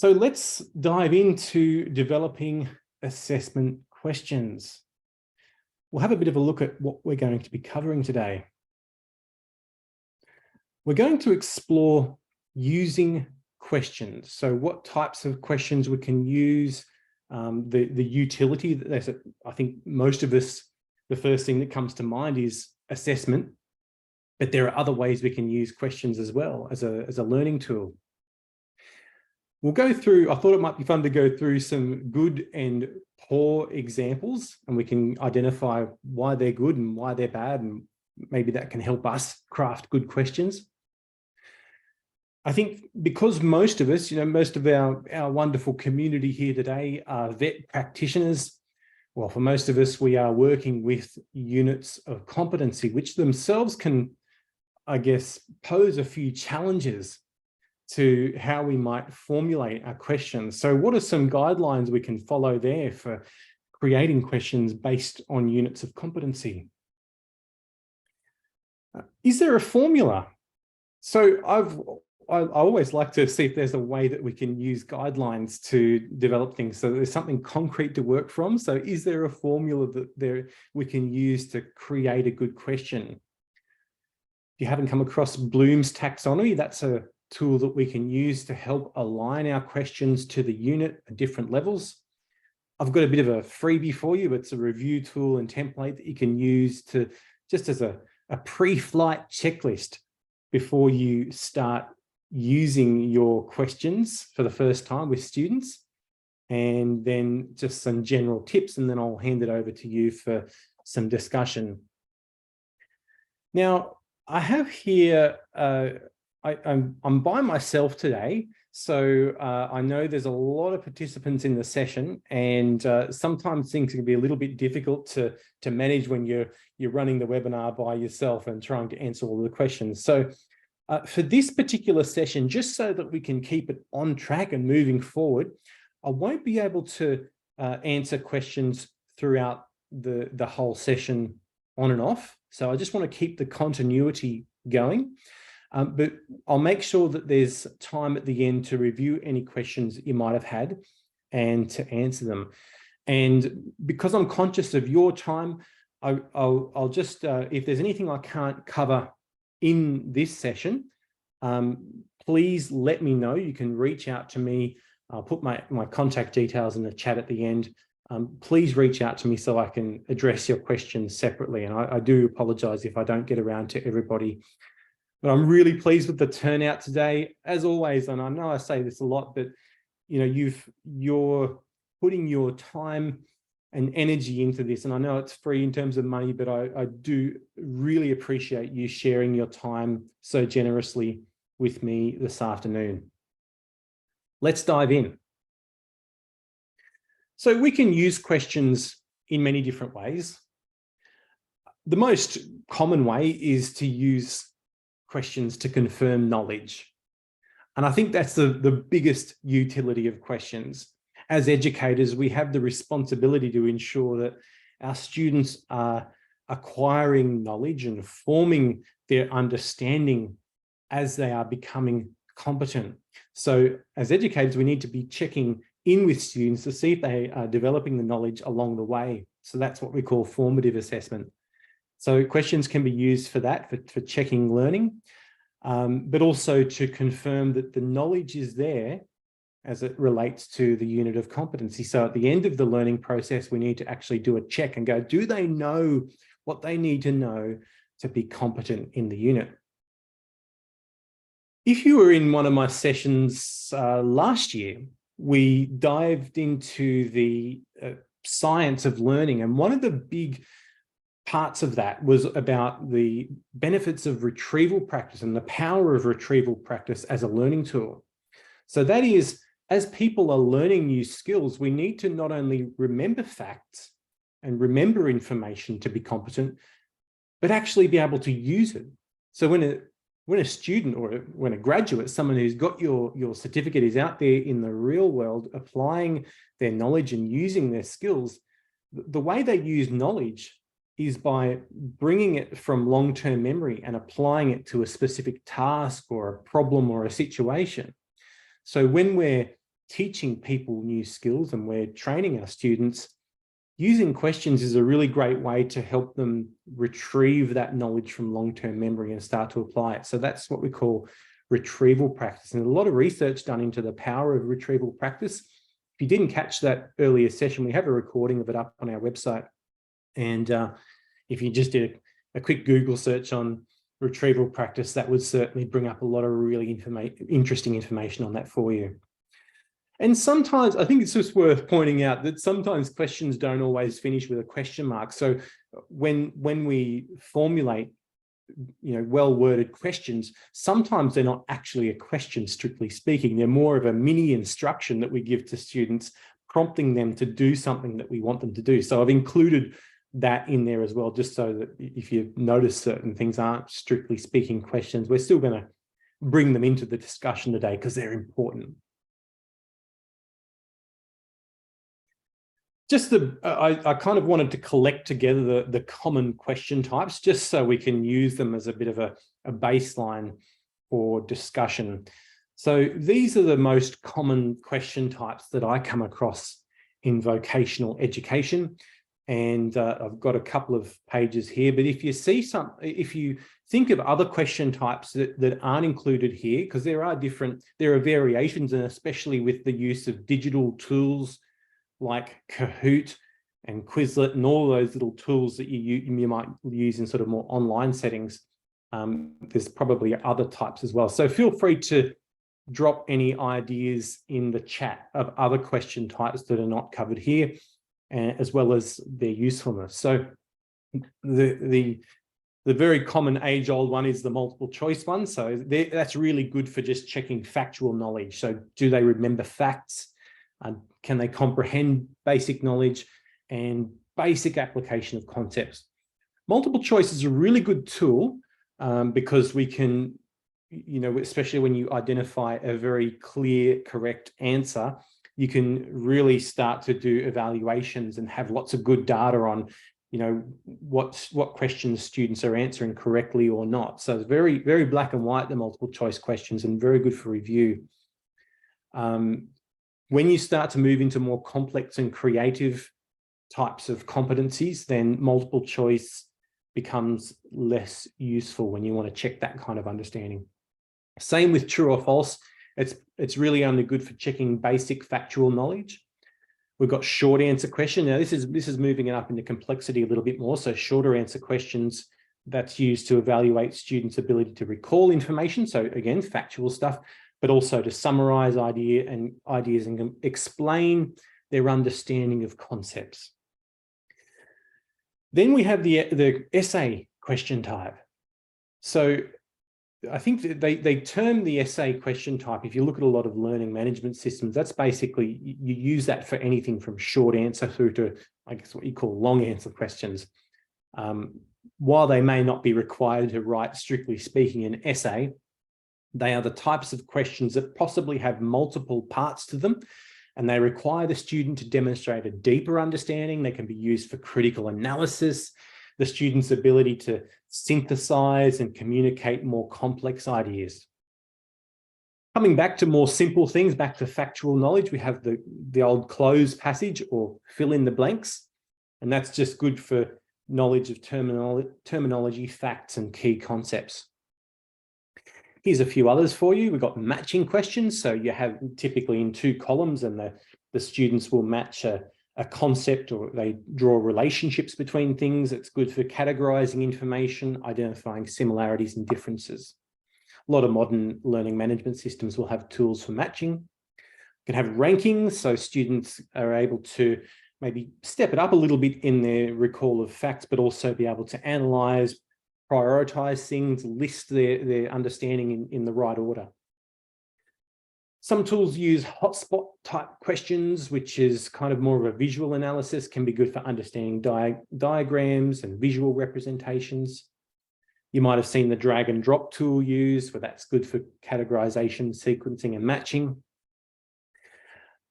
So let's dive into developing assessment questions. We'll have a bit of a look at what we're going to be covering today. We're going to explore using questions. So what types of questions we can use, the utility that there's, I think most of us, the first thing that comes to mind is assessment, but there are other ways we can use questions as well as a learning tool. We'll go through, I thought it might be fun to go through some good and poor examples, and we can identify why they're good and why they're bad, and maybe that can help us craft good questions. I think because most of us, most of our wonderful community here today are vet practitioners. Well, for most of us, we are working with units of competency, which themselves can, I guess, pose a few challenges to how we might formulate our questions. So what are some guidelines we can follow there for creating questions based on units of competency? Is there a formula? So I always like to see if there's a way that we can use guidelines to develop things so there's something concrete to work from. So is there a formula that we can use to create a good question? If you haven't come across Bloom's taxonomy, that's a tool that we can use to help align our questions to the unit at different levels. I've got a bit of a freebie for you. It's a review tool and template that you can use to just as a pre-flight checklist before you start using your questions for the first time with students, and then just some general tips, and then I'll hand it over to you for some discussion. Now, I have here, I'm by myself today, so I know there's a lot of participants in the session, and sometimes things can be a little bit difficult to manage when you're running the webinar by yourself and trying to answer all the questions. So for this particular session, just so that we can keep it on track and moving forward, I won't be able to answer questions throughout the whole session on and off. So I just want to keep the continuity going. But I'll make sure that there's time at the end to review any questions that you might have had and to answer them. And because I'm conscious of your time, I'll just, if there's anything I can't cover in this session, please let me know. You can reach out to me. I'll put my contact details in the chat at the end. Please reach out to me so I can address your questions separately. And I do apologize if I don't get around to everybody. But I'm really pleased with the turnout today, as always. And I know I say this a lot, but you're putting your time and energy into this. And I know it's free in terms of money, but I do really appreciate you sharing your time so generously with me this afternoon. Let's dive in. So we can use questions in many different ways. The most common way is to use questions to confirm knowledge. And I think that's the biggest utility of questions. As educators, we have the responsibility to ensure that our students are acquiring knowledge and forming their understanding as they are becoming competent. So as educators, we need to be checking in with students to see if they are developing the knowledge along the way. So that's what we call formative assessment. So questions can be used for that, for checking learning, but also to confirm that the knowledge is there as it relates to the unit of competency. So at the end of the learning process, we need to actually do a check and go, do they know what they need to know to be competent in the unit? If you were in one of my sessions last year, we dived into the science of learning. And one of the big parts of that was about the benefits of retrieval practice and the power of retrieval practice as a learning tool. So that is, as people are learning new skills, we need to not only remember facts and remember information to be competent, but actually be able to use it. So when a student or when a graduate, someone who's got your certificate, is out there in the real world applying their knowledge and using their skills, the way they use knowledge is by bringing it from long-term memory and applying it to a specific task or a problem or a situation. So when we're teaching people new skills and we're training our students, using questions is a really great way to help them retrieve that knowledge from long-term memory and start to apply it. So that's what we call retrieval practice. And a lot of research done into the power of retrieval practice. If you didn't catch that earlier session, we have a recording of it up on our website. And if you just did a quick Google search on retrieval practice, that would certainly bring up a lot of really interesting information on that for you. And sometimes I think it's just worth pointing out that sometimes questions don't always finish with a question mark. So when we formulate, well-worded questions, sometimes they're not actually a question, strictly speaking. They're more of a mini instruction that we give to students, prompting them to do something that we want them to do. So I've included that in there as well, just so that if you notice certain things aren't strictly speaking questions, we're still going to bring them into the discussion today because they're important. Just I kind of wanted to collect together the common question types, just so we can use them as a bit of a baseline for discussion. So these are the most common question types that I come across in vocational education. And I've got a couple of pages here, but if you see if you think of other question types that aren't included here, because there are variations, and especially with the use of digital tools like Kahoot and Quizlet and all those little tools that you might use in sort of more online settings, there's probably other types as well. So feel free to drop any ideas in the chat of other question types that are not covered here, as well as their usefulness. So the very common age-old one is the multiple choice one. So that's really good for just checking factual knowledge. So do they remember facts? Can they comprehend basic knowledge and basic application of concepts? Multiple choice is a really good tool because we can, especially when you identify a very clear, correct answer, you can really start to do evaluations and have lots of good data on, what questions students are answering correctly or not. So it's very, very black and white, the multiple choice questions, and very good for review. When you start to move into more complex and creative types of competencies, then multiple choice becomes less useful when you want to check that kind of understanding. Same with true or false. It's really only good for checking basic factual knowledge. We've got short answer question. Now this is moving it up into complexity a little bit more. So shorter answer questions, that's used to evaluate students' ability to recall information. So again, factual stuff, but also to summarize ideas and explain their understanding of concepts. Then we have the essay question type. So I think that they term the essay question type, if you look at a lot of learning management systems, that's basically, you use that for anything from short answer through to, I guess, what you call long answer questions. While they may not be required to write, strictly speaking, an essay, they are the types of questions that possibly have multiple parts to them, and they require the student to demonstrate a deeper understanding. They can be used for critical analysis, the student's ability to synthesize and communicate more complex ideas. Coming back to more simple things, back to factual knowledge, we have the old close passage or fill in the blanks, and that's just good for knowledge of terminology, facts, and key concepts. Here's a few others for you. We've got matching questions. So you have typically in 2 columns, and the students will match a concept, or they draw relationships between things. It's good for categorizing information, identifying similarities and differences. A lot of modern learning management systems will have tools for matching. You can have rankings, so students are able to maybe step it up a little bit in their recall of facts, but also be able to analyze, prioritize things, list their understanding in the right order. Some tools use hotspot type questions, which is kind of more of a visual analysis, can be good for understanding diagrams and visual representations. You might have seen the drag and drop tool used, where that's good for categorization, sequencing, and matching.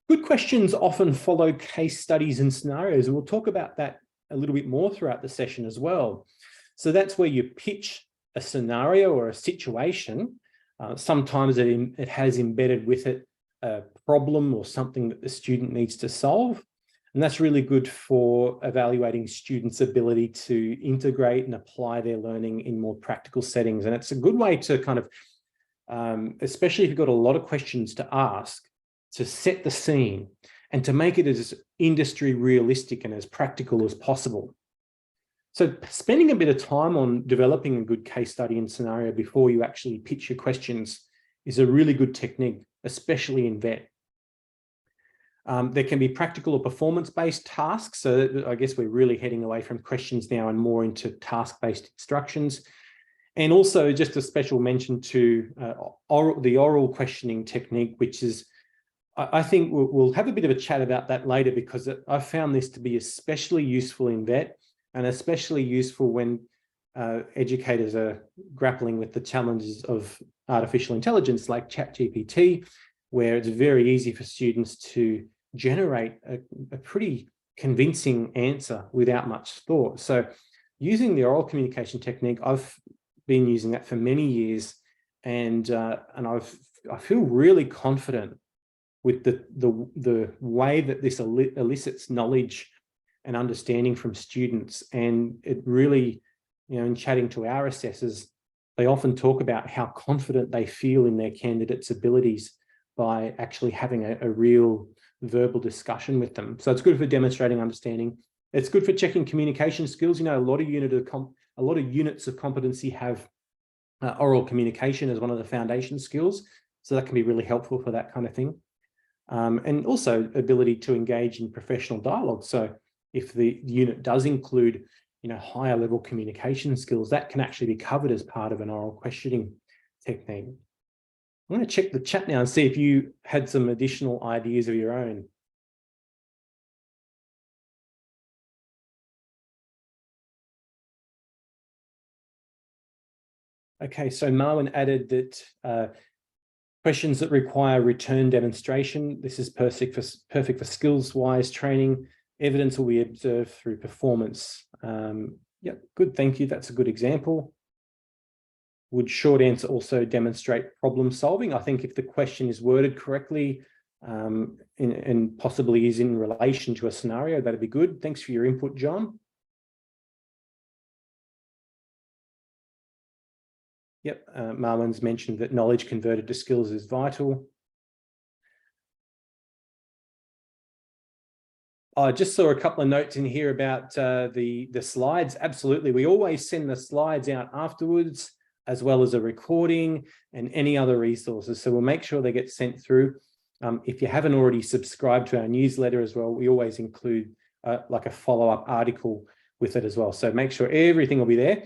Good questions often follow case studies and scenarios, and we'll talk about that a little bit more throughout the session as well. So that's where you pitch a scenario or a situation. Sometimes it has embedded with it a problem or something that the student needs to solve. And that's really good for evaluating students' ability to integrate and apply their learning in more practical settings. And it's a good way to kind of, especially if you've got a lot of questions to ask, to set the scene and to make it as industry realistic and as practical as possible. So spending a bit of time on developing a good case study and scenario before you actually pitch your questions is a really good technique, especially in vet. There can be practical or performance-based tasks. So I guess we're really heading away from questions now and more into task-based instructions. And also just a special mention to the oral questioning technique, which is, I think we'll have a bit of a chat about that later, because I found this to be especially useful in vet and especially useful when educators are grappling with the challenges of artificial intelligence like ChatGPT, where it's very easy for students to generate a pretty convincing answer without much thought. So using the oral communication technique, I've been using that for many years, and I feel really confident with the way that this elicits knowledge and understanding from students. And it really, in chatting to our assessors, they often talk about how confident they feel in their candidates' abilities by actually having a real verbal discussion with them. So it's good for demonstrating understanding. It's good for checking communication skills. A lot of units of competency have oral communication as one of the foundation skills. So that can be really helpful for that kind of thing. And also ability to engage in professional dialogue. So if the unit does include, higher level communication skills, that can actually be covered as part of an oral questioning technique. I'm going to check the chat now and see if you had some additional ideas of your own. Okay, so Marwin added that questions that require return demonstration, this is perfect for skills-wise training. Evidence will be observed through performance. Yep, good, thank you. That's a good example. Would short answer also demonstrate problem solving? I think if the question is worded correctly and possibly is in relation to a scenario, that'd be good. Thanks for your input, John. Yep, Marwan's mentioned that knowledge converted to skills is vital. I just saw a couple of notes in here about the slides. Absolutely, we always send the slides out afterwards, as well as a recording and any other resources. So we'll make sure they get sent through. If you haven't already subscribed to our newsletter as well, we always include like a follow-up article with it as well. So make sure everything will be there.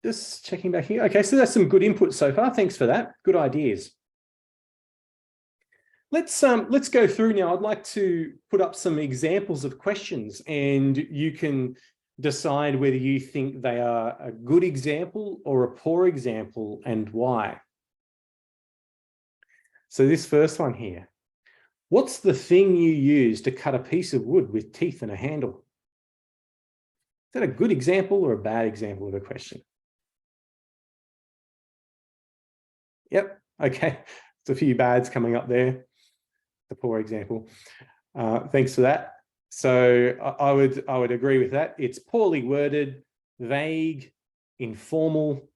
Just checking back here. Okay, so that's some good input so far. Thanks for that. Good ideas. Let's go through now. I'd like to put up some examples of questions, and you can decide whether you think they are a good example or a poor example and why. So this first one here, what's the thing you use to cut a piece of wood with teeth and a handle? Is that a good example or a bad example of a question? Yep, okay, it's a few bads coming up there. The poor example. Thanks for that. So I would agree with that. It's poorly worded, vague, informal,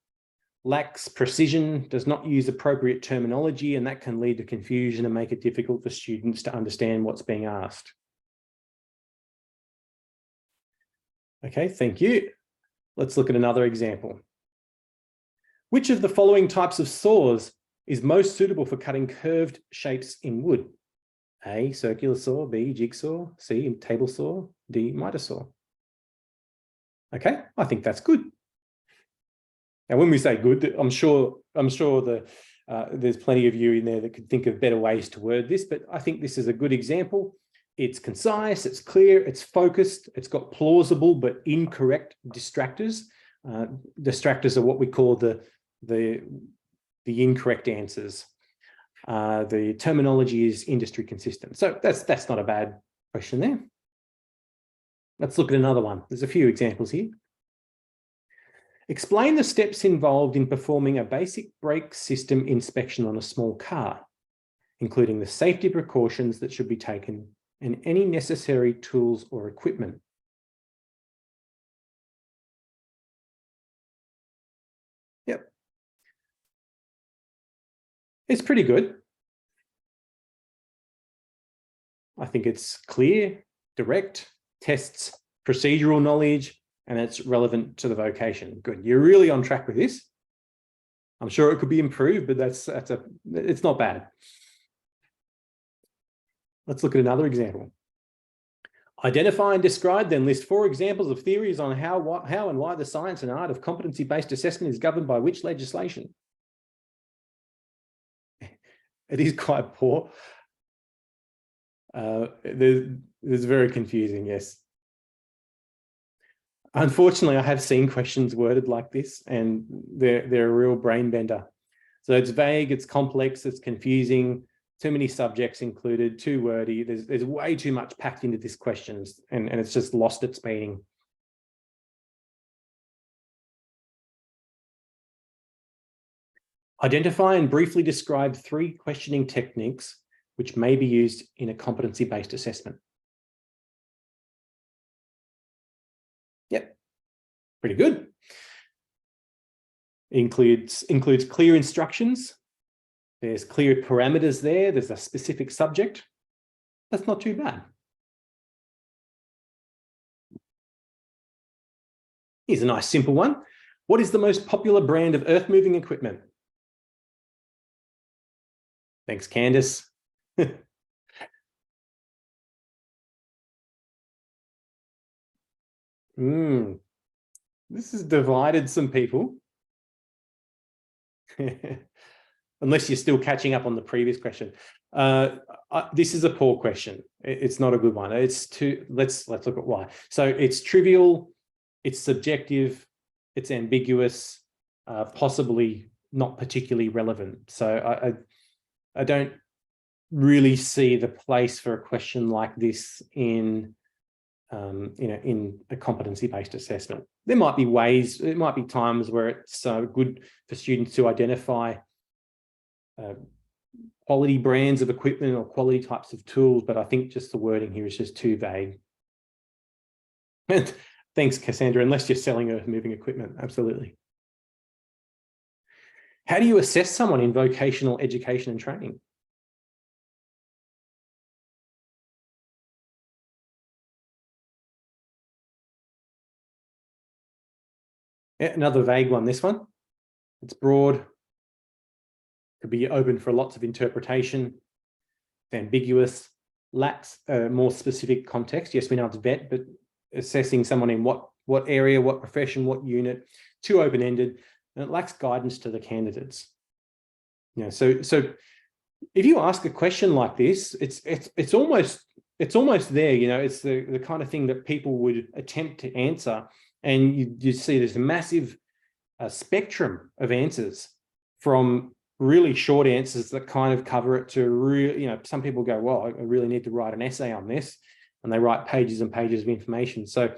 lacks precision, does not use appropriate terminology, and that can lead to confusion and make it difficult for students to understand what's being asked. Okay, thank you. Let's look at another example. Which of the following types of saws is most suitable for cutting curved shapes in wood? A, circular saw, B, jigsaw, C, table saw, D, miter saw. Okay, I think that's good. Now, when we say good, I'm sure there's plenty of you in there that could think of better ways to word this, but I think this is a good example. It's concise, it's clear, it's focused, it's got plausible but incorrect distractors. Distractors are what we call the incorrect answers. The terminology is industry consistent. So that's not a bad question there. Let's look at another one. There's a few examples here. Explain the steps involved in performing a basic brake system inspection on a small car, including the safety precautions that should be taken and any necessary tools or equipment. Yep. It's pretty good. I think it's clear, direct, tests procedural knowledge, and it's relevant to the vocation. Good. You're really on track with this. I'm sure it could be improved, but it's not bad. Let's look at another example. Identify and describe, then list 4 examples of theories on how and why the science and art of competency-based assessment is governed by which legislation. It is quite poor. It's very confusing, yes. Unfortunately, I have seen questions worded like this, and they're a real brain bender. So it's vague, it's complex, it's confusing, too many subjects included, too wordy. There's way too much packed into this question, and it's just lost its meaning. Identify and briefly describe 3 questioning techniques which may be used in a competency-based assessment. Yep, pretty good. Includes clear instructions. There's clear parameters there. There's a specific subject. That's not too bad. Here's a nice simple one. What is the most popular brand of earth-moving equipment? Thanks, Candice. This has divided some people. Unless you're still catching up on the previous question. This is a poor question. It's not a good one. Let's look at why. So it's trivial, it's subjective, it's ambiguous, possibly not particularly relevant. So I don't really see the place for a question like this in in a competency-based assessment. There might be ways, there might be times where it's good for students to identify quality brands of equipment or quality types of tools, but I think just the wording here is just too vague. And thanks, Cassandra, unless you're selling earth-moving equipment, absolutely. How do you assess someone in vocational education and training? Another vague one, this one. It's broad, could be open for lots of interpretation, it's ambiguous, lacks more specific context. Yes, we know it's vet, but assessing someone in what area, what profession, what unit, too open-ended, and it lacks guidance to the candidates. So if you ask a question like this, it's almost there. It's the kind of thing that people would attempt to answer. And you see there's a massive spectrum of answers, from really short answers that kind of cover it to really, some people go, well, I really need to write an essay on this, and they write pages and pages of information. So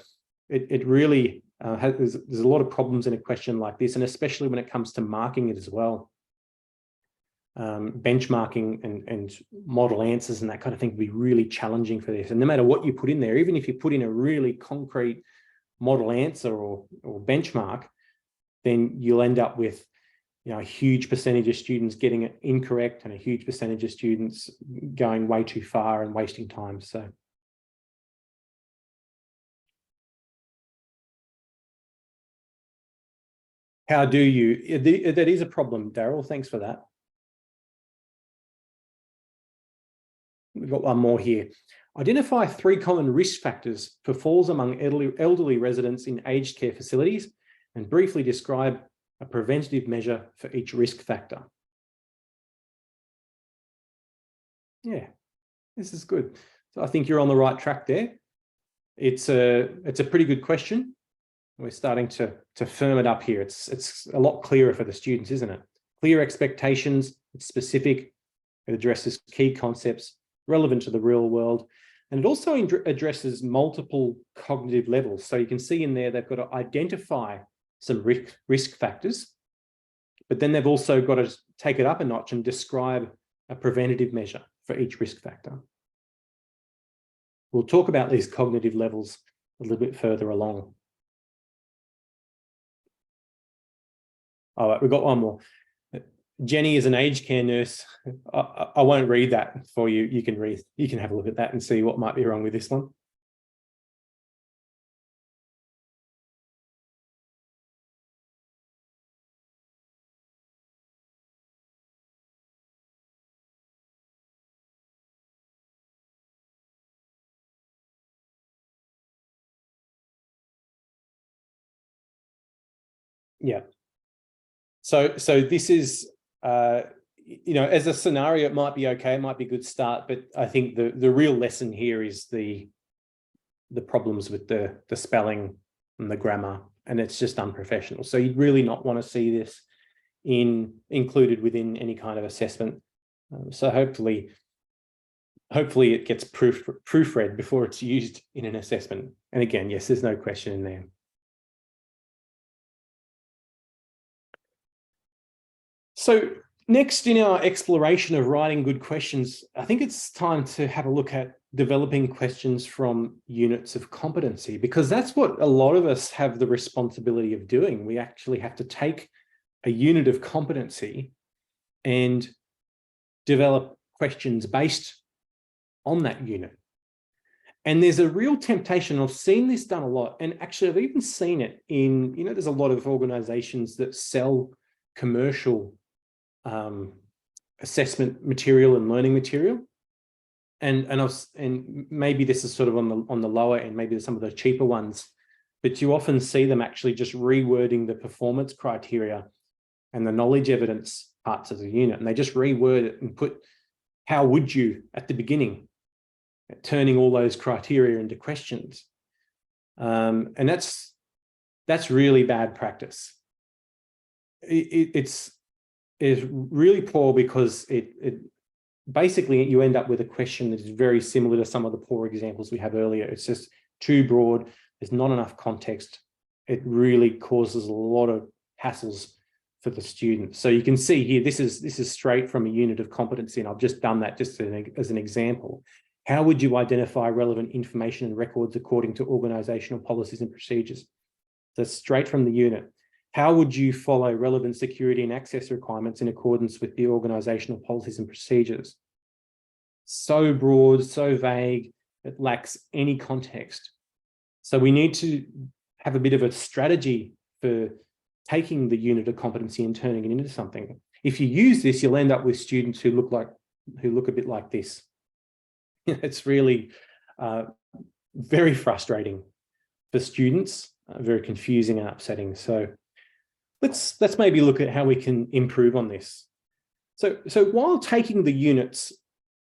it really there's a lot of problems in a question like this, and especially when it comes to marking it as well. Benchmarking and model answers and that kind of thing can be really challenging for this. And no matter what you put in there, even if you put in a really concrete model answer or benchmark, then you'll end up with a huge percentage of students getting it incorrect and a huge percentage of students going way too far and wasting time. So how do you, that is a problem, Daryl, thanks for that. We've got one more here. Identify 3 common risk factors for falls among elderly residents in aged care facilities, and briefly describe a preventative measure for each risk factor. Yeah, this is good. So I think you're on the right track there. It's a pretty good question. We're starting to firm it up here. It's a lot clearer for the students, isn't it? Clear expectations, it's specific, it addresses key concepts relevant to the real world. And it also addresses multiple cognitive levels. So you can see in there, they've got to identify some risk factors, but then they've also got to take it up a notch and describe a preventative measure for each risk factor. We'll talk about these cognitive levels a little bit further along. All right, we've got one more. Jenny is an aged care nurse. I won't read that for you. You can have a look at that and see what might be wrong with this one. Yeah. So this is, as a scenario, it might be okay, it might be a good start, but I think the real lesson here is the problems with the spelling and the grammar, and it's just unprofessional. So you'd really not want to see this included within any kind of assessment. So hopefully it gets proofread before it's used in an assessment. And again, yes, there's no question in there. So next in our exploration of writing good questions, I think it's time to have a look at developing questions from units of competency, because that's what a lot of us have the responsibility of doing. We actually have to take a unit of competency and develop questions based on that unit. And there's a real temptation, I've seen this done a lot, and actually I've even seen it in, there's a lot of organizations that sell commercial assessment material and learning material, and maybe this is sort of on the lower end, maybe some of the cheaper ones, but you often see them actually just rewording the performance criteria and the knowledge evidence parts of the unit, and they just reword it and put "how would you" at the beginning, turning all those criteria into questions, and that's really bad practice. It's really poor, because it basically, you end up with a question that is very similar to some of the poor examples we had earlier. It's just too broad. There's not enough context. It really causes a lot of hassles for the student. So you can see here, this is straight from a unit of competency, and I've just done that just as an example. How would you identify relevant information and records according to organizational policies and procedures? That's straight from the unit. How would you follow relevant security and access requirements in accordance with the organizational policies and procedures? So broad, so vague, it lacks any context. So we need to have a bit of a strategy for taking the unit of competency and turning it into something. If you use this, you'll end up with students who look a bit like this. It's really very frustrating for students, very confusing and upsetting. So let's maybe look at how we can improve on this. So while taking the units,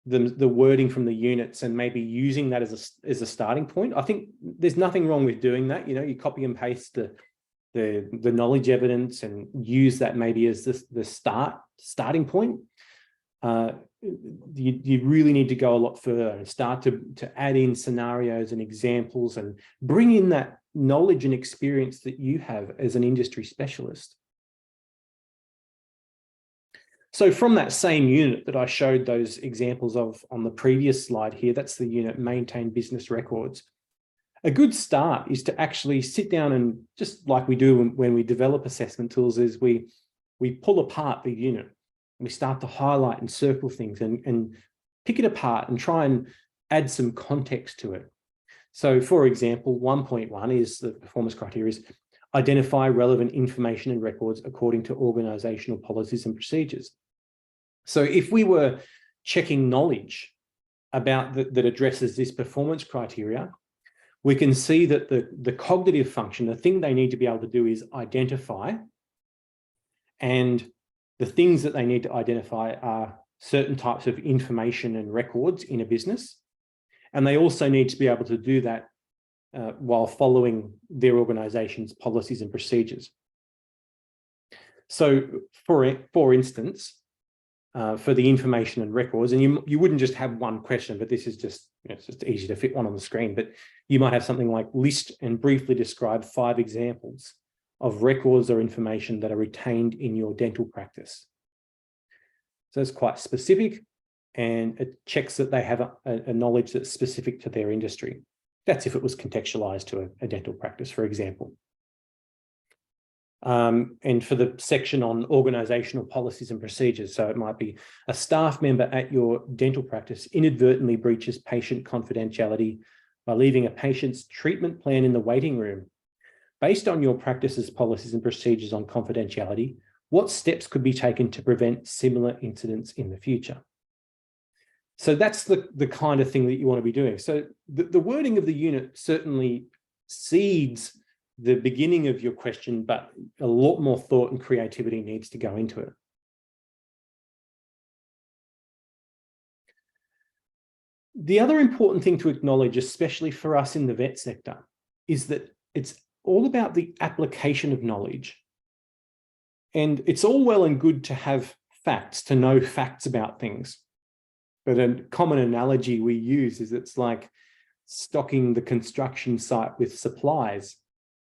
the wording from the units, and maybe using that as a starting point, I think there's nothing wrong with doing that. You copy and paste the knowledge evidence and use that maybe as the starting point. You really need to go a lot further and start to add in scenarios and examples and bring in that knowledge and experience that you have as an industry specialist. So from that same unit that I showed those examples of on the previous slide here, that's the unit Maintain Business Records. A good start is to actually sit down and, just like we do when we develop assessment tools, is we pull apart the unit. We start to highlight and circle things and pick it apart and try and add some context to it. So for example, 1.1 is the performance criteria is identify relevant information and records according to organizational policies and procedures. So if we were checking knowledge about that addresses this performance criteria, we can see that the cognitive function, the thing they need to be able to do is identify, and the things that they need to identify are certain types of information and records in a business. And they also need to be able to do that while following their organization's policies and procedures. So for instance, for the information and records, and you wouldn't just have one question, but this is just, it's just easy to fit one on the screen, but you might have something like list and briefly describe 5 examples of records or information that are retained in your dental practice. So it's quite specific, and it checks that they have a knowledge that's specific to their industry. That's if it was contextualized to a dental practice, for example. And for the section on organizational policies and procedures, so it might be a staff member at your dental practice inadvertently breaches patient confidentiality by leaving a patient's treatment plan in the waiting room. Based on your practice's policies and procedures on confidentiality, what steps could be taken to prevent similar incidents in the future? So that's the kind of thing that you want to be doing. So the wording of the unit certainly seeds the beginning of your question, but a lot more thought and creativity needs to go into it. The other important thing to acknowledge, especially for us in the vet sector, is that it's all about the application of knowledge. And it's all well and good to have facts, to know facts about things. But a common analogy we use is it's like stocking the construction site with supplies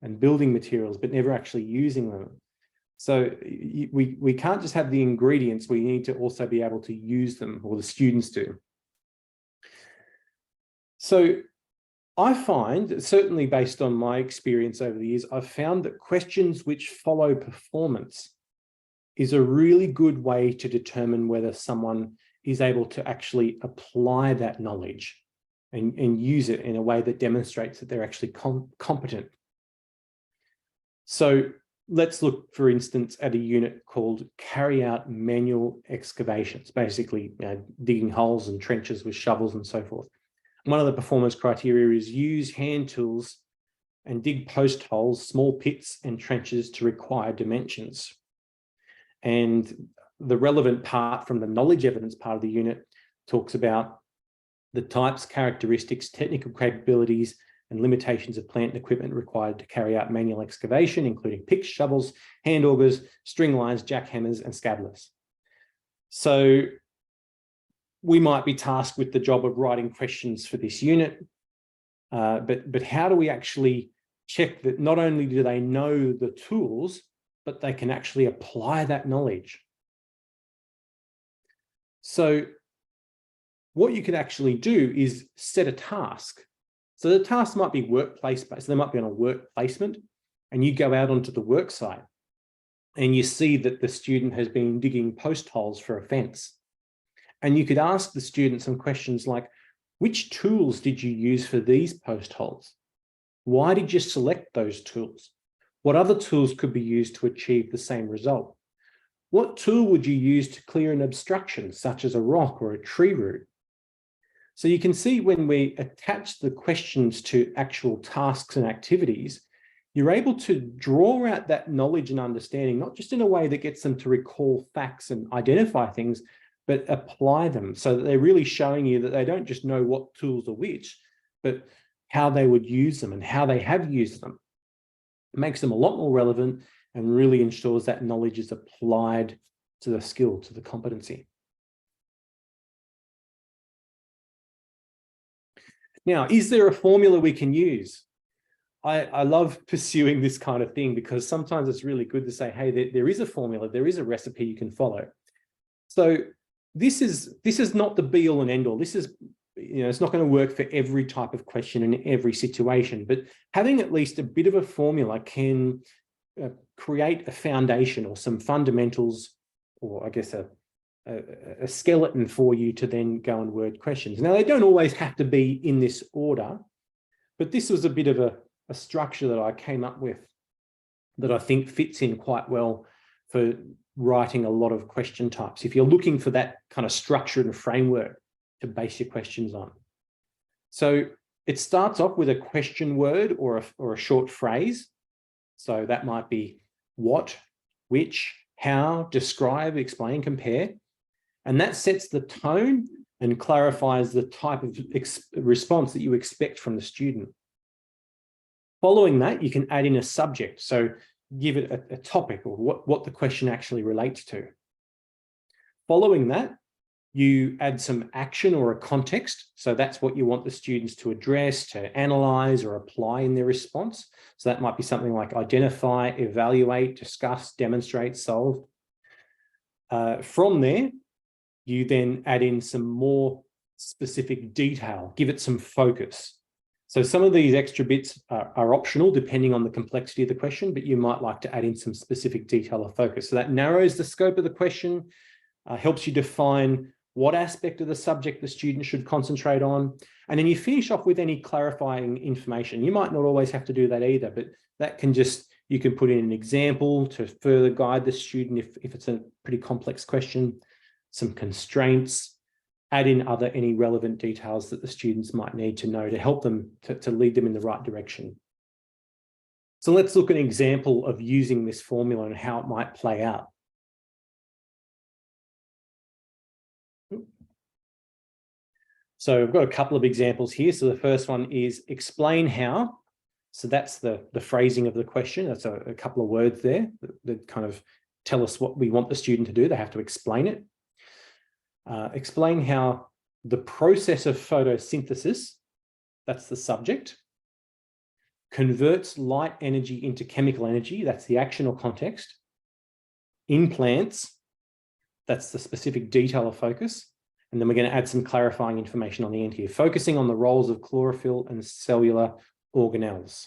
and building materials, but never actually using them. So we can't just have the ingredients, we need to also be able to use them, or the students do. So I find, certainly based on my experience over the years, I've found that questions which follow performance is a really good way to determine whether someone is able to actually apply that knowledge and use it in a way that demonstrates that they're actually competent. So let's look, for instance, at a unit called carry out manual excavations, basically digging holes and trenches with shovels and so forth. One of the performance criteria is use hand tools and dig post holes, small pits and trenches to required dimensions. And the relevant part from the knowledge evidence part of the unit talks about the types, characteristics, technical capabilities, and limitations of plant and equipment required to carry out manual excavation, including picks, shovels, hand augers, string lines, jackhammers, and scabblers. So we might be tasked with the job of writing questions for this unit, but how do we actually check that not only do they know the tools, but they can actually apply that knowledge? So what you could actually do is set a task. So the task might be workplace-based. So they might be on a work placement, and you go out onto the work site and you see that the student has been digging post holes for a fence. And you could ask the student some questions like, which tools did you use for these post holes? Why did you select those tools? What other tools could be used to achieve the same result? What tool would you use to clear an obstruction, such as a rock or a tree root? So you can see when we attach the questions to actual tasks and activities, you're able to draw out that knowledge and understanding, not just in a way that gets them to recall facts and identify things, but apply them so that they're really showing you that they don't just know what tools are which, but how they would use them and how they have used them. It makes them a lot more relevant and really ensures that knowledge is applied to the skill, to the competency. Now, is there a formula we can use? I love pursuing this kind of thing because sometimes it's really good to say, hey, there is a formula, there is a recipe you can follow. So this is not the be all and end all. This is, it's not going to work for every type of question in every situation, but having at least a bit of a formula can create a foundation or some fundamentals, or I guess a skeleton for you to then go and word questions. Now, they don't always have to be in this order, but this was a bit of a structure that I came up with that I think fits in quite well for writing a lot of question types, if you're looking for that kind of structure and framework to base your questions on. So it starts off with a question word or a short phrase. So that might be what, which, how, describe, explain, compare. And that sets the tone and clarifies the type of response that you expect from the student. Following that, you can add in a subject. So give it a topic or what the question actually relates to. Following that, You add some action or a context. So that's what you want the students to address, to analyze or apply in their response. So that might be something like identify, evaluate, discuss, demonstrate, solve. From there, you then add in some more specific detail, give it some focus. So some of these extra bits are optional depending on the complexity of the question, but you might like to add in some specific detail or focus. So that narrows the scope of the question, helps you define what aspect of the subject the student should concentrate on. And then you finish off with any clarifying information. You might not always have to do that either, but that can just, you can put in an example to further guide the student if it's a pretty complex question, some constraints, add in any relevant details that the students might need to know to help them, to lead them in the right direction. So let's look at an example of using this formula and how it might play out. So I've got a couple of examples here. So the first one is explain how. So that's the phrasing of the question. That's a couple of words there that kind of tell us what we want the student to do. They have to explain it. Explain how the process of photosynthesis, that's the subject, converts light energy into chemical energy, that's the action or context. In plants, that's the specific detail or focus. And then we're going to add some clarifying information on the end here, focusing on the roles of chlorophyll and cellular organelles.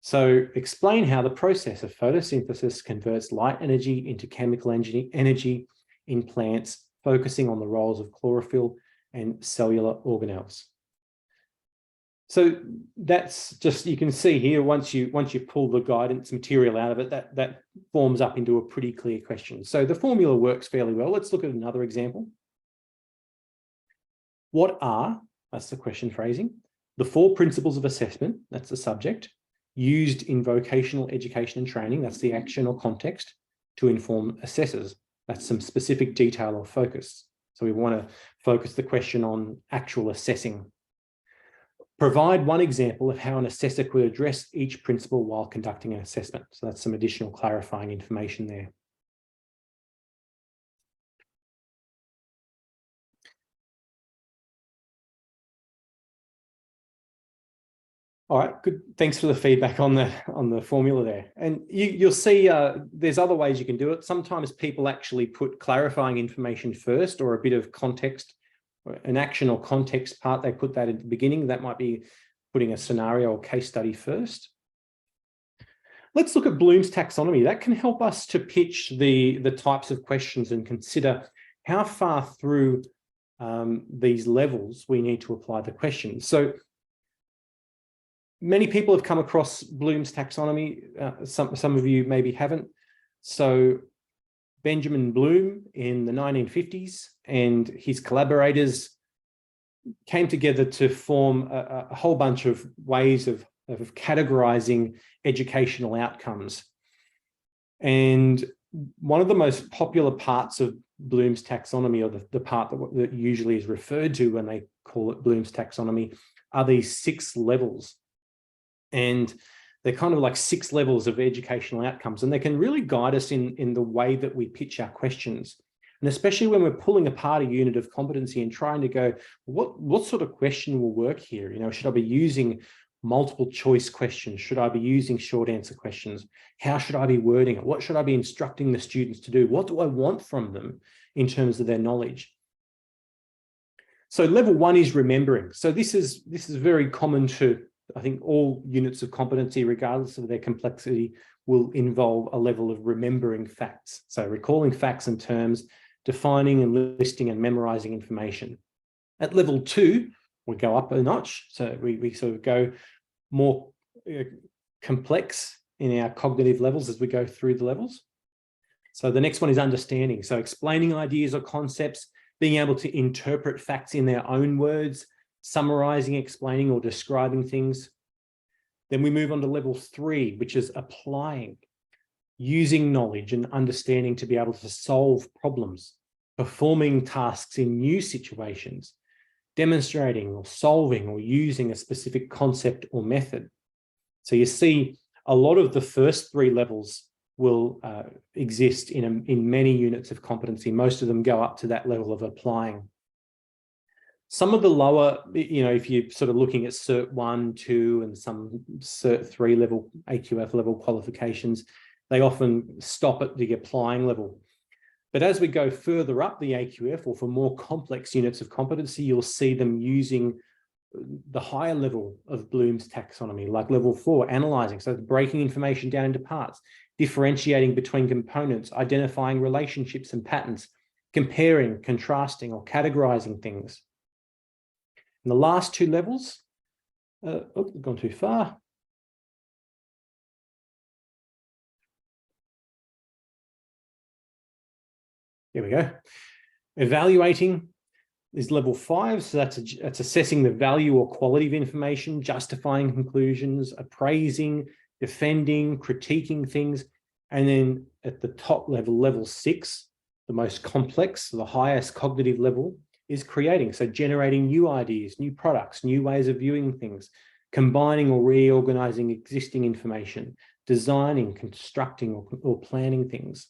So explain how the process of photosynthesis converts light energy into chemical energy in plants, focusing on the roles of chlorophyll and cellular organelles. So that's just, you can see here, once you pull the guidance material out of it, that forms up into a pretty clear question. So the formula works fairly well. Let's look at another example. What are, that's the question phrasing, the 4 principles of assessment, that's the subject, used in vocational education and training, that's the action or context, to inform assessors? That's some specific detail or focus. So we want to focus the question on actual assessing. Provide one example of how an assessor could address each principle while conducting an assessment. So that's some additional clarifying information there. All right, good. Thanks for the feedback on the formula there. And you'll see there's other ways you can do it. Sometimes people actually put clarifying information first, or a bit of context, an action or context part. They put that at the beginning. That might be putting a scenario or case study first. Let's look at Bloom's taxonomy. That can help us to pitch the types of questions and consider how far through these levels we need to apply the question. So many people have come across Bloom's taxonomy. Some of you maybe haven't. So Benjamin Bloom in the 1950s and his collaborators came together to form a whole bunch of ways of categorizing educational outcomes. And one of the most popular parts of Bloom's taxonomy, or the part that usually is referred to when they call it Bloom's taxonomy, are these 6 levels. And they're kind of like 6 levels of educational outcomes, and they can really guide us in the way that we pitch our questions. And especially when we're pulling apart a unit of competency and trying to go, what sort of question will work here? You know, should I be using multiple choice questions? Should I be using short answer questions? How should I be wording it? What should I be instructing the students to do? What do I want from them in terms of their knowledge? So level 1 is remembering. So this is very common to, I think, all units of competency, regardless of their complexity, will involve a level of remembering facts. So recalling facts and terms, defining and listing and memorizing information. At level 2, we go up a notch. So we sort of go more complex in our cognitive levels as we go through the levels. So the next one is understanding. So explaining ideas or concepts, being able to interpret facts in their own words, summarizing, explaining, or describing things. Then we move on to level 3, which is applying, using knowledge and understanding to be able to solve problems, performing tasks in new situations, demonstrating or solving or using a specific concept or method. So you see a lot of the first 3 levels will exist in many units of competency. Most of them go up to that level of applying. Some of the lower, if you're sort of looking at Cert 1, 2, and some Cert 3 level, AQF level qualifications, they often stop at the applying level. But as we go further up the AQF, or for more complex units of competency, you'll see them using the higher level of Bloom's taxonomy, like level 4, analyzing, so breaking information down into parts, differentiating between components, identifying relationships and patterns, comparing, contrasting, or categorizing things. And the last two levels, we've gone too far. Here we go. Evaluating is level 5. So that's assessing the value or quality of information, justifying conclusions, appraising, defending, critiquing things. And then at the top level, level 6, the most complex, the highest cognitive level, is creating. So generating new ideas, new products, new ways of viewing things, combining or reorganizing existing information, designing, constructing, or planning things.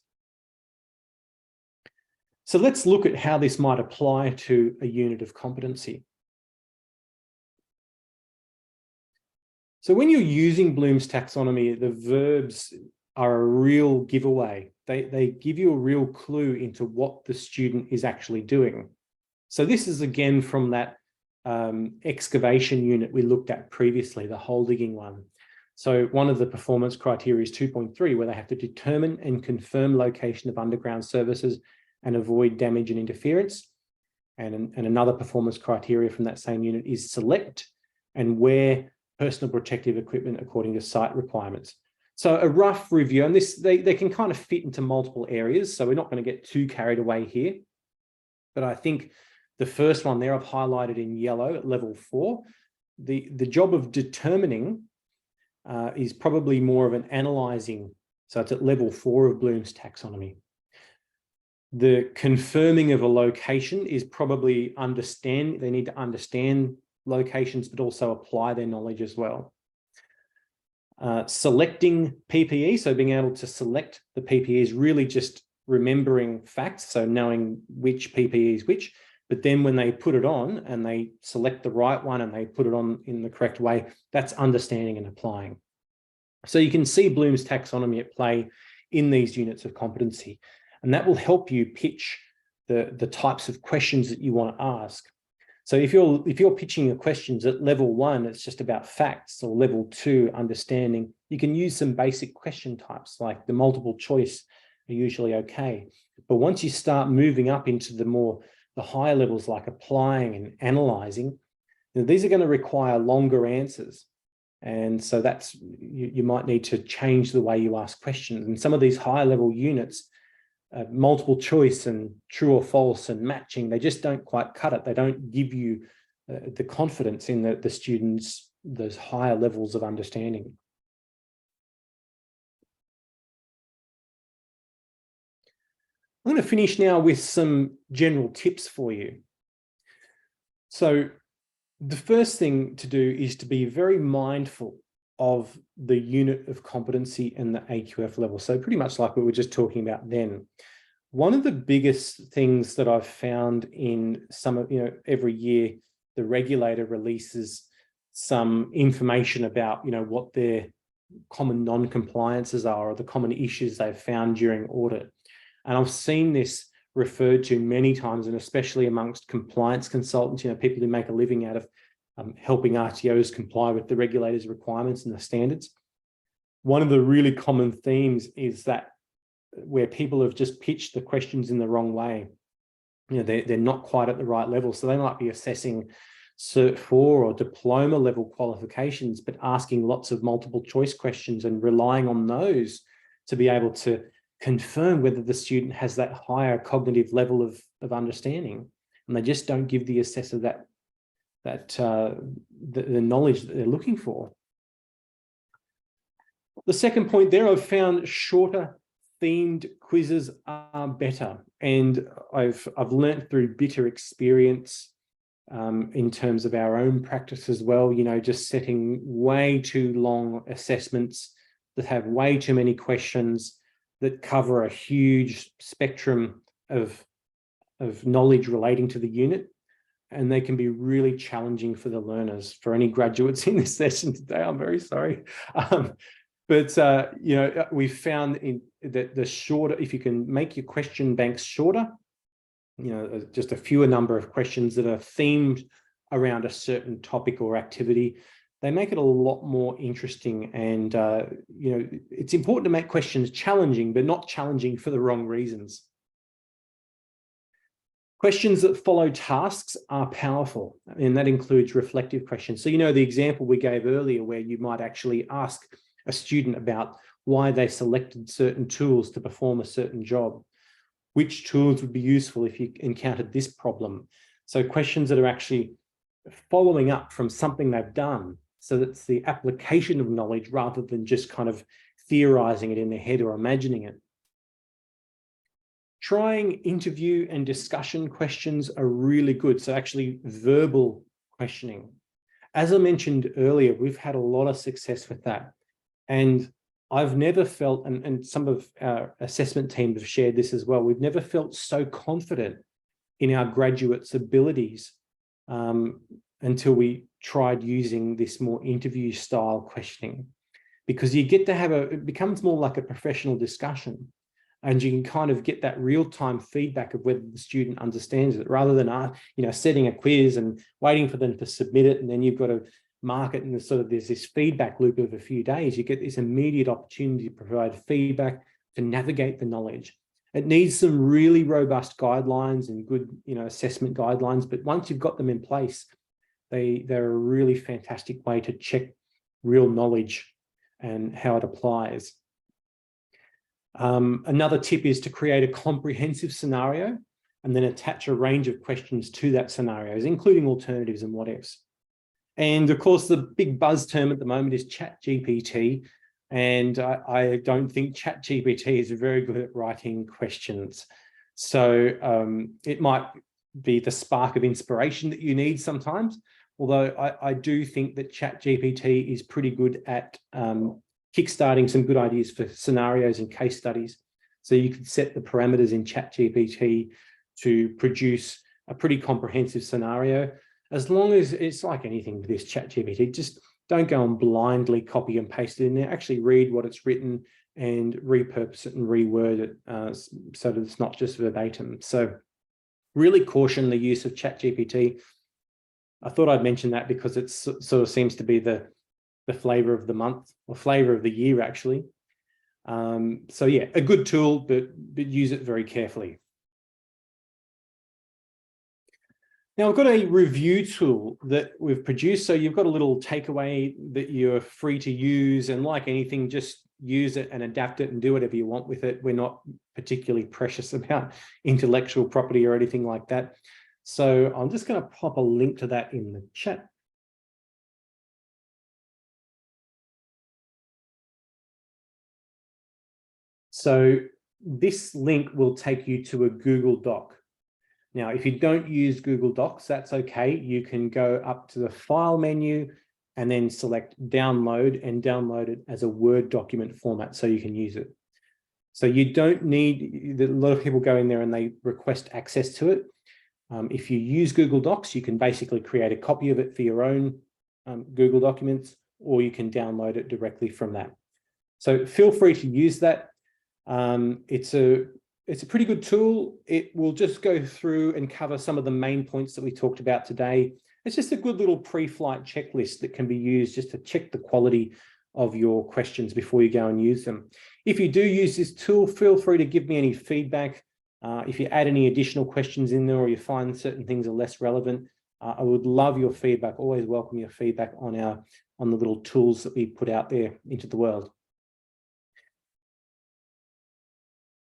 So let's look at how this might apply to a unit of competency. So when you're using Bloom's taxonomy, the verbs are a real giveaway. They give you a real clue into what the student is actually doing. So this is again from that excavation unit we looked at previously, the hole digging one. So one of the performance criteria is 2.3, where they have to determine and confirm location of underground services and avoid damage and interference. And another performance criteria from that same unit is select and wear personal protective equipment according to site requirements. So a rough review, and this they can kind of fit into multiple areas, so we're not going to get too carried away here. But I think the first one there I've highlighted in yellow at level 4. The job of determining is probably more of an analyzing. So it's at level 4 of Bloom's taxonomy. The confirming of a location is probably they need to understand locations, but also apply their knowledge as well. Selecting PPE, so being able to select the PPE is really just remembering facts, so knowing which PPE is which, but then when they put it on and they select the right one and they put it on in the correct way, that's understanding and applying. So you can see Bloom's taxonomy at play in these units of competency, and that will help you pitch the types of questions that you want to ask. So if you're pitching your questions at level 1, it's just about facts, or level 2, understanding, you can use some basic question types like the multiple choice are usually okay. But once you start moving up into the higher levels like applying and analyzing, these are going to require longer answers. And so that's, you might need to change the way you ask questions. And some of these higher level units, multiple choice and true or false and matching, they just don't quite cut it. They don't give you the confidence in the students, those higher levels of understanding. I'm going to finish now with some general tips for you. So the first thing to do is to be very mindful of the unit of competency and the AQF level. So pretty much like we were just talking about then. One of the biggest things that I've found in some of, every year, the regulator releases some information about, what their common non-compliances are, or the common issues they've found during audit. And I've seen this referred to many times, and especially amongst compliance consultants, people who make a living out of helping RTOs comply with the regulators' requirements and the standards. One of the really common themes is that where people have just pitched the questions in the wrong way, they're not quite at the right level. So they might be assessing Cert 4 or diploma level qualifications, but asking lots of multiple choice questions and relying on those to be able to confirm whether the student has that higher cognitive level of understanding. And they just don't give the assessor the knowledge that they're looking for. The second point there, I've found shorter themed quizzes are better. And I've learned through bitter experience in terms of our own practice as well, just setting way too long assessments that have way too many questions. that cover a huge spectrum of knowledge relating to the unit, and they can be really challenging for the learners. For any graduates in this session today, I'm very sorry. But you know, we found that the shorter, if you can make your question banks shorter, you know, just a fewer number of questions that are themed around a certain topic or activity, they make it a lot more interesting. And you know, it's important to make questions challenging, but not challenging for the wrong reasons. Questions that follow tasks are powerful, and that includes reflective questions. So, you know, the example we gave earlier where you might actually ask a student about why they selected certain tools to perform a certain job. Which tools would be useful if you encountered this problem? So questions that are actually following up from something they've done. So that's the application of knowledge rather than just kind of theorizing it in their head or imagining it. Trying interview and discussion questions are really good. So actually verbal questioning. As I mentioned earlier, we've had a lot of success with that. And I've never felt, and some of our assessment teams have shared this as well, we've never felt so confident in our graduates' abilities until we tried using this more interview style questioning, because you get to have it becomes more like a professional discussion, and you can kind of get that real-time feedback of whether the student understands it, rather than you know, setting a quiz and waiting for them to submit it, and then you've got to mark it, and there's this feedback loop of a few days. You get this immediate opportunity to provide feedback, to navigate the knowledge. It needs some really robust guidelines and good, you know, assessment guidelines, but once you've got them in place, they're a really fantastic way to check real knowledge and how it applies. Another tip is to create a comprehensive scenario and then attach a range of questions to that scenario, including alternatives and what ifs. And of course, the big buzz term at the moment is ChatGPT. And I don't think ChatGPT is very good at writing questions. So it might be the spark of inspiration that you need sometimes. Although I do think that ChatGPT is pretty good at kickstarting some good ideas for scenarios and case studies. So you could set the parameters in ChatGPT to produce a pretty comprehensive scenario. As long as it's like anything with this ChatGPT, just don't go and blindly copy and paste it in there. Actually read what it's written and repurpose it and reword it so that it's not just verbatim. So really caution the use of ChatGPT. I thought I'd mention that because it sort of seems to be the flavor of the month, or flavor of the year, actually. So yeah, a good tool, but use it very carefully. Now, I've got a review tool that we've produced. So you've got a little takeaway that you're free to use, and like anything, just use it and adapt it and do whatever you want with it. We're not particularly precious about intellectual property or anything like that. So I'm just going to pop a link to that in the chat. So this link will take you to a Google Doc. Now, if you don't use Google Docs, that's okay. You can go up to the File menu and then select Download, and download it as a Word document format so you can use it. So you don't need, a lot of people go in there and they request access to it. If you use Google Docs, you can basically create a copy of it for your own Google documents, or you can download it directly from that. So feel free to use that. It's a pretty good tool. It will just go through and cover some of the main points that we talked about today. It's just a good little pre-flight checklist that can be used just to check the quality of your questions before you go and use them. If you do use this tool, feel free to give me any feedback. If you add any additional questions in there, or you find certain things are less relevant, I would love your feedback. Always welcome your feedback on the little tools that we put out there into the world.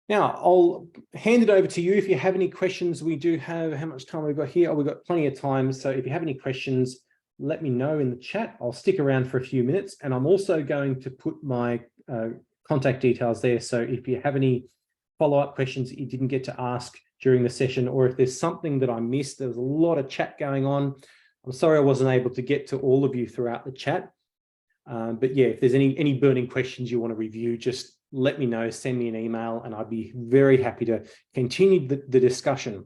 Now, I'll hand it over to you if you have any questions. We do have, how much time we've got here? Oh, we've got plenty of time. So if you have any questions, let me know in the chat. I'll stick around for a few minutes, and I'm also going to put my contact details there. So if you have any follow-up questions that you didn't get to ask during the session, or if there's something that I missed, there was a lot of chat going on. I'm sorry I wasn't able to get to all of you throughout the chat. But yeah, if there's any burning questions you want to review, just let me know, send me an email, and I'd be very happy to continue the discussion.